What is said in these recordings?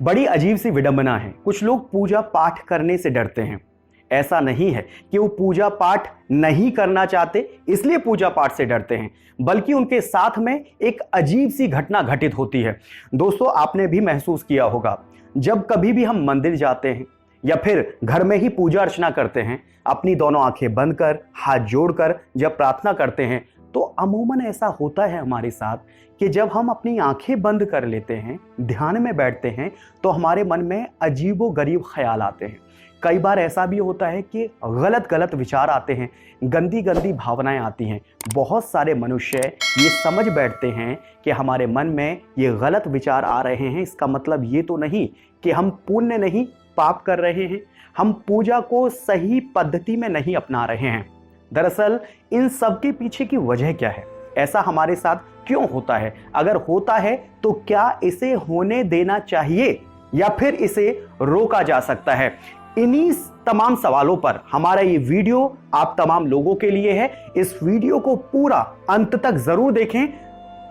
बड़ी अजीब सी विडंबना है। कुछ लोग पूजा पाठ करने से डरते हैं। ऐसा नहीं है कि वो पूजा पाठ नहीं करना चाहते इसलिए पूजा पाठ से डरते हैं, बल्कि उनके साथ में एक अजीब सी घटना घटित होती है। दोस्तों, आपने भी महसूस किया होगा, जब कभी भी हम मंदिर जाते हैं या फिर घर में ही पूजा अर्चना करते हैं, अपनी दोनों आंखें बंद कर हाथ जोड़कर जब प्रार्थना करते हैं, तो अमूमन ऐसा होता है हमारे साथ कि जब हम अपनी आंखें बंद कर लेते हैं, ध्यान में बैठते हैं, तो हमारे मन में अजीबो गरीब ख्याल आते हैं। कई बार ऐसा भी होता है कि गलत गलत विचार आते हैं, गंदी गंदी भावनाएं आती हैं। बहुत सारे मनुष्य ये समझ बैठते हैं कि हमारे मन में ये गलत विचार आ रहे हैं, इसका मतलब ये तो नहीं कि हम पुण्य नहीं पाप कर रहे हैं, हम पूजा को सही पद्धति में नहीं अपना रहे हैं। दरअसल इन सब के पीछे की वजह क्या है? ऐसा हमारे साथ क्यों होता है? अगर होता है तो क्या इसे होने देना चाहिए या फिर इसे रोका जा सकता है? इन्हीं तमाम सवालों पर हमारा ये वीडियो आप तमाम लोगों के लिए है। इस वीडियो को पूरा अंत तक जरूर देखें।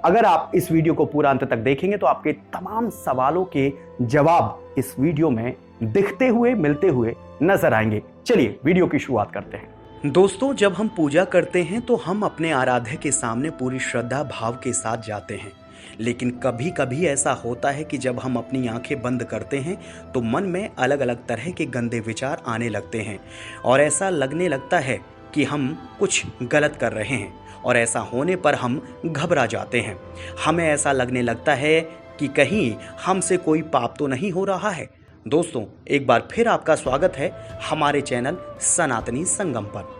अगर आप इस वीडियो को पूरा अंत तक देखेंगे तो आपके तमाम सवालों के जवाब इस वीडियो में दिखते हुए मिलते हुए नजर आएंगे। चलिए वीडियो की शुरुआत करते हैं। दोस्तों, जब हम पूजा करते हैं तो हम अपने आराध्य के सामने पूरी श्रद्धा भाव के साथ जाते हैं, लेकिन कभी कभी ऐसा होता है कि जब हम अपनी आंखें बंद करते हैं तो मन में अलग अलग तरह के गंदे विचार आने लगते हैं और ऐसा लगने लगता है कि हम कुछ गलत कर रहे हैं, और ऐसा होने पर हम घबरा जाते हैं। हमें ऐसा लगने लगता है कि कहीं हमसे कोई पाप तो नहीं हो रहा है। दोस्तों, एक बार फिर आपका स्वागत है हमारे चैनल सनातनी संगम पर।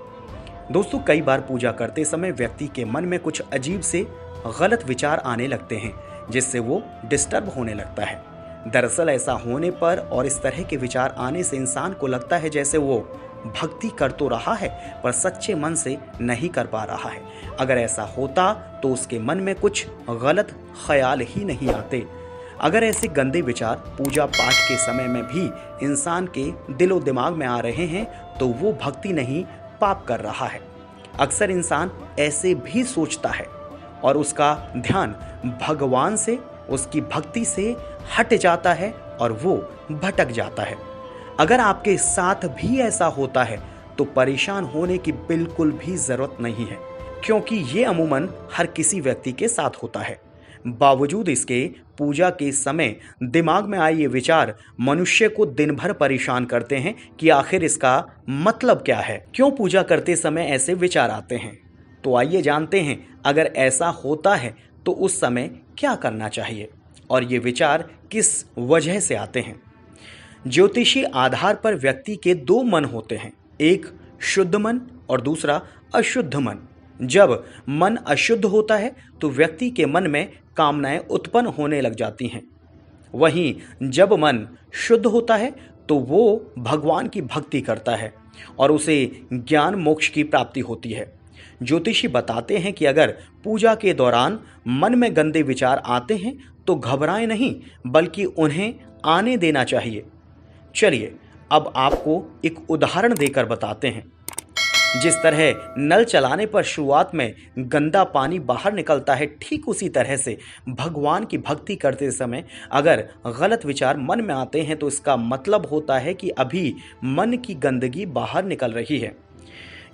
दोस्तों, कई बार पूजा करते समय व्यक्ति के मन में कुछ अजीब से गलत विचार आने लगते हैं, जिससे वो डिस्टर्ब होने लगता है। दरअसल ऐसा होने पर और इस तरह के विचार आने से इंसान को लगता है जैसे वो भक्ति कर तो रहा है पर सच्चे मन से नहीं कर पा रहा है। अगर ऐसा होता तो उसके मन में कुछ गलत ख्याल ही नहीं आते। अगर ऐसे गंदे विचार पूजा पाठ के समय में भी इंसान के दिलो दिमाग में आ रहे हैं तो वो भक्ति नहीं पाप कर रहा है। अक्सर इंसान ऐसे भी सोचता है और उसका ध्यान भगवान से, उसकी भक्ति से हट जाता है और वो भटक जाता है। अगर आपके साथ भी ऐसा होता है तो परेशान होने की बिल्कुल भी जरूरत नहीं है, क्योंकि ये अमूमन हर किसी व्यक्ति के साथ होता है। बावजूद इसके पूजा के समय दिमाग में आए ये विचार मनुष्य को दिन भर परेशान करते हैं कि आखिर इसका मतलब क्या है, क्यों पूजा करते समय ऐसे विचार आते हैं। तो आइए जानते हैं, अगर ऐसा होता है तो उस समय क्या करना चाहिए और ये विचार किस वजह से आते हैं। ज्योतिषी आधार पर व्यक्ति के दो मन होते हैं, एक शुद्ध मन और दूसरा अशुद्ध मन। जब मन अशुद्ध होता है तो व्यक्ति के मन में कामनाएं उत्पन्न होने लग जाती हैं। वहीं जब मन शुद्ध होता है तो वो भगवान की भक्ति करता है और उसे ज्ञान मोक्ष की प्राप्ति होती है। ज्योतिषी बताते हैं कि अगर पूजा के दौरान मन में गंदे विचार आते हैं तो घबराएं नहीं, बल्कि उन्हें आने देना चाहिए। चलिए अब आपको एक उदाहरण देकर बताते हैं। जिस तरह नल चलाने पर शुरुआत में गंदा पानी बाहर निकलता है, ठीक उसी तरह से भगवान की भक्ति करते समय अगर गलत विचार मन में आते हैं तो इसका मतलब होता है कि अभी मन की गंदगी बाहर निकल रही है।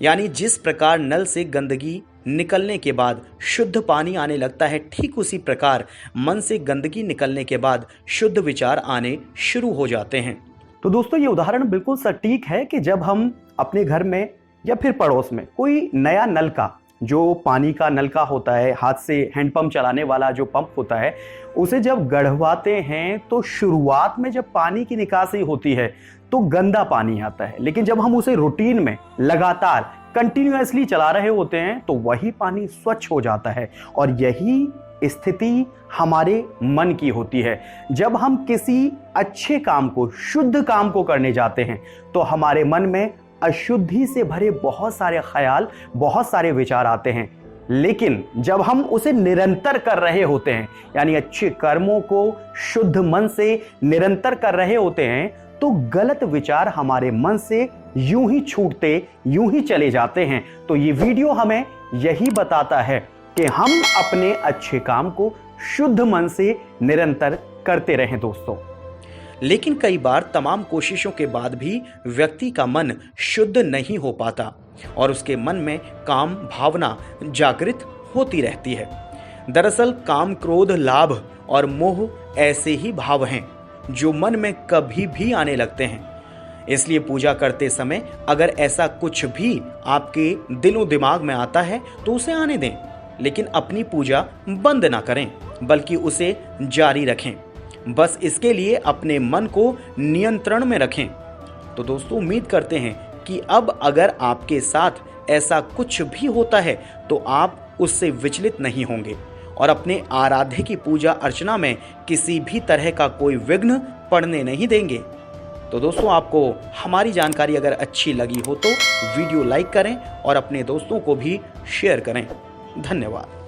यानी जिस प्रकार नल से गंदगी निकलने के बाद शुद्ध पानी आने लगता है, ठीक उसी प्रकार मन से गंदगी निकलने के बाद शुद्ध विचार आने शुरू हो जाते हैं। तो दोस्तों, ये उदाहरण बिल्कुल सटीक है कि जब हम अपने घर में या फिर पड़ोस में कोई नया नलका, जो पानी का नलका होता है, हाथ से हैंडपंप चलाने वाला जो पंप होता है, उसे जब गढ़वाते हैं तो शुरुआत में जब पानी की निकासी होती है तो गंदा पानी आता है, लेकिन जब हम उसे रूटीन में लगातार कंटिन्यूअसली चला रहे होते हैं तो वही पानी स्वच्छ हो जाता है। और यही स्थिति हमारे मन की होती है। जब हम किसी अच्छे काम को, शुद्ध काम को करने जाते हैं तो हमारे मन में अशुद्धि से भरे बहुत सारे ख्याल, बहुत सारे विचार आते हैं। लेकिन जब हम उसे निरंतर कर रहे होते हैं, यानी अच्छे कर्मों को शुद्ध मन से निरंतर कर रहे होते हैं, तो गलत विचार हमारे मन से यूं ही छूटते, यूं ही चले जाते हैं। तो ये वीडियो हमें यही बताता है कि हम अपने अच्छे काम को शुद्ध मन से निरंतर करते रहें। दोस्तों, लेकिन कई बार तमाम कोशिशों के बाद भी व्यक्ति का मन शुद्ध नहीं हो पाता और उसके मन में काम भावना जागृत होती रहती है। दरअसल काम, क्रोध, लाभ और मोह ऐसे ही भाव हैं जो मन में कभी भी आने लगते हैं। इसलिए पूजा करते समय अगर ऐसा कुछ भी आपके दिलो दिमाग में आता है तो उसे आने दें, लेकिन अपनी पूजा बंद ना करें बल्कि उसे जारी रखें। बस इसके लिए अपने मन को नियंत्रण में रखें। तो दोस्तों, उम्मीद करते हैं कि अब अगर आपके साथ ऐसा कुछ भी होता है तो आप उससे विचलित नहीं होंगे और अपने आराध्य की पूजा अर्चना में किसी भी तरह का कोई विघ्न पड़ने नहीं देंगे। तो दोस्तों, आपको हमारी जानकारी अगर अच्छी लगी हो तो वीडियो लाइक करें और अपने दोस्तों को भी शेयर करें। धन्यवाद।